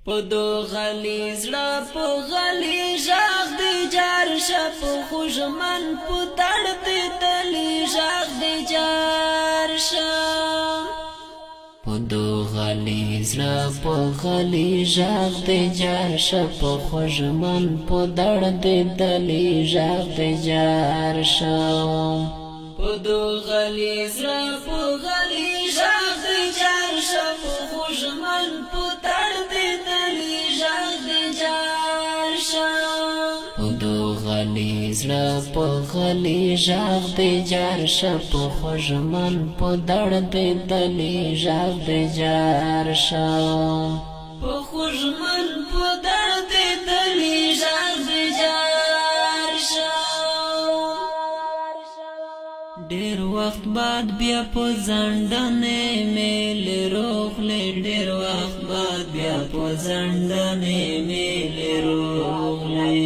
پدو غلی زړه په غلی ژغ دی جار شپ خوږمن په تړ دی تلی ژغ دی جار شم پدو غلی زړه په غلی ژغ دی جار شپ خوږمن په تړ دی تلی ژغ دی جار شم پدو غلی زړه په غلی ژغ دی جار شپ خوږمن په تړ دی تلی ژغ دی جار شم پدو غلی زړه په غلی ژغ دی جار شپ خوږمن په تړ دی تلی ژغ دی جار شم په خوږمن په تړ دی تلی ژغ دی جار شم ډیر وخت بعد بیا په ځنډنې میلې روغلې ډیر وخت بعد بیا په ځنډنې میلې روغلې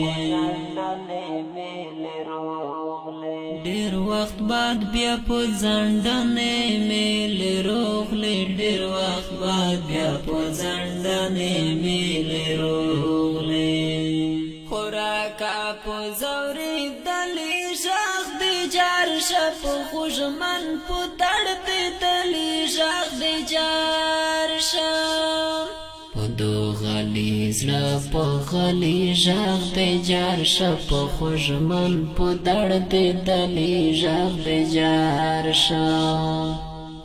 ډیر وخت بعد بیا په ځنډنې میلې روغلې ډیر وخت بعد بیا په ځنډنې میلې روغلې خوراکا په زورې دلې ژغ دی جار شپ خوږمن په تړ دی تلی ژغ دی جار شم پدو غلی زړه په غلی ژغ دی جار شپ خوږمن په تړ دی تلی ژغ دی جار شم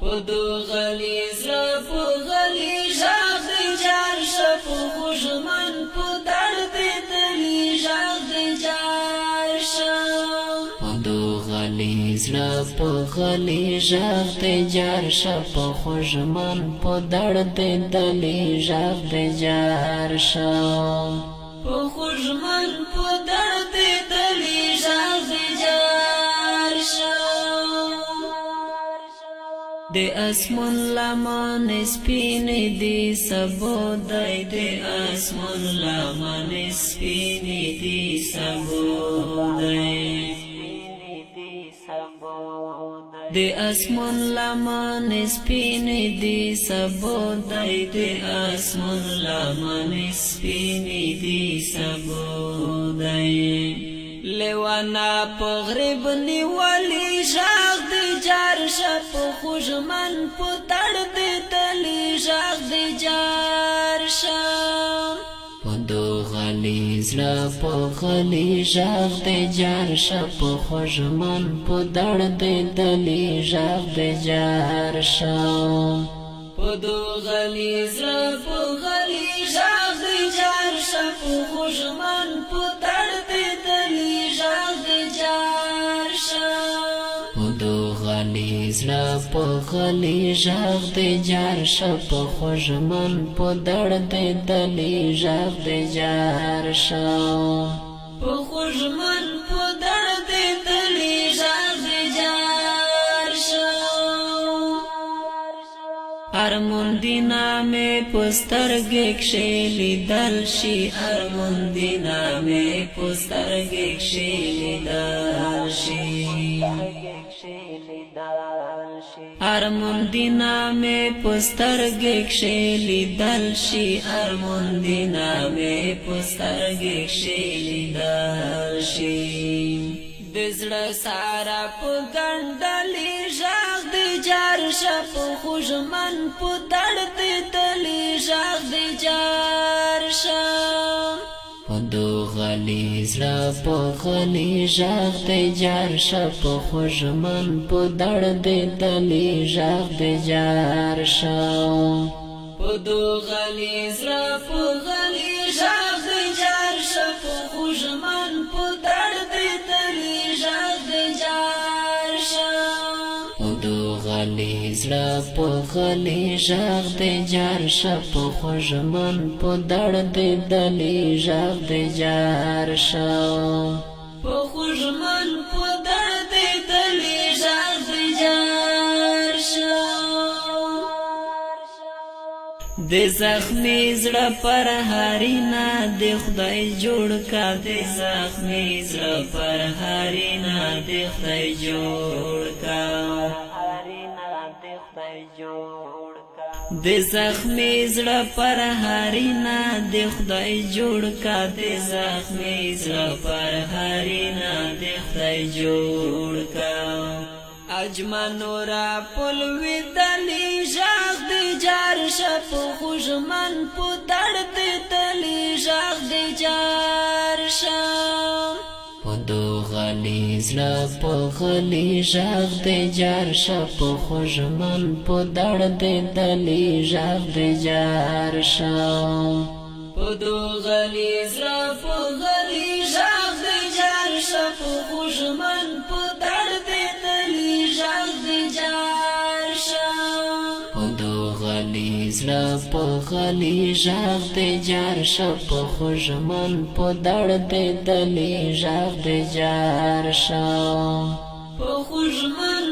پدو غلی زړه په غلی ژغ دی جار شپ خوږمن په تړ دی تلی ژغ دی جار شم پدو غلی زړه په غلی ژغ دی جار شپ خوږمن په تړ دی تلی ژغ دی جار شم په خوږمن په تړ دی تلی ژغ دی جار شم د اسمان لمن سپین دی سبو دی د اسمان لمن سپین دی سبو دی د اسمان لمن سپین دی سبو دی د اسمان لمن سپین دی سبو دی لیوانا په غریب نیولی ژغ دی جار شپ خوږمن په تړ دی تلی ژغ دی جار شم پدو غلی زړه په غلی ژغ دی جار شپ خوږمن په تړ دی تلی ژغ دی جار شم پدو غلی زړه په غلی ژغ دی جار شپ خوږمن په تړ دی تلی ژغ دی جار شم پدو غلی زړه په غلی ژغ دی جار شپ خوږمن په تړ دی تلی ژغ دی جار شم په خوږمن په تړ دی تلی ژغ دی جار شم ارمون دینا مې په سترګې کښې لیدل شي ارمون دینا مې په سترګې کښې لیدل شي ارمون دینا مې په سترګې کښې لیدل شي ارمون دینا مې په سترګې کښې لیدل شي د زړه ساره په ګنډلې ژغ دی جار شپ خوږمن په تړ دی تلی ژغ دی جار شم پدو غلی زړه په غلی ژغ دی جار شپ خوږمن په تړ دی تلی ژغ دی جار شم پدو غلی زړه په غلی ژغ دی جار شپ خوږمن په تړ دی تلی ژغ دی جار شم پدو غلی زړه په غلی ژغ دی جار شپ خوږمن په تړ دی تلی ژغ دی جار شم په خوږمن په تړ دی تلی ژغ دی جار شم د زخمی زړه پر هارینا د خدای جوړ کا د زخمی زړه پر هارینا د خدای جوړ کا د زخمی زړه پر هارینا د خدای جوړ کا د زخمی زړه پر هارینا د خدای جوړ کا اجمنو را پلوی دلی ژغ دی جار شپ خوشمن په درد دلی ژغ دی جار شم پدو غلی زړه په غلی ژغ دی جار شپ خوشمن په درد دلی ژغ دی جار شم پدو غلی زړه په غلی ژغ دی جار شپ خوشمن په درد زړه په غلی ژغ دی جار شپ خوشمن په درد دلی ژغ دی جار شم په خوشمن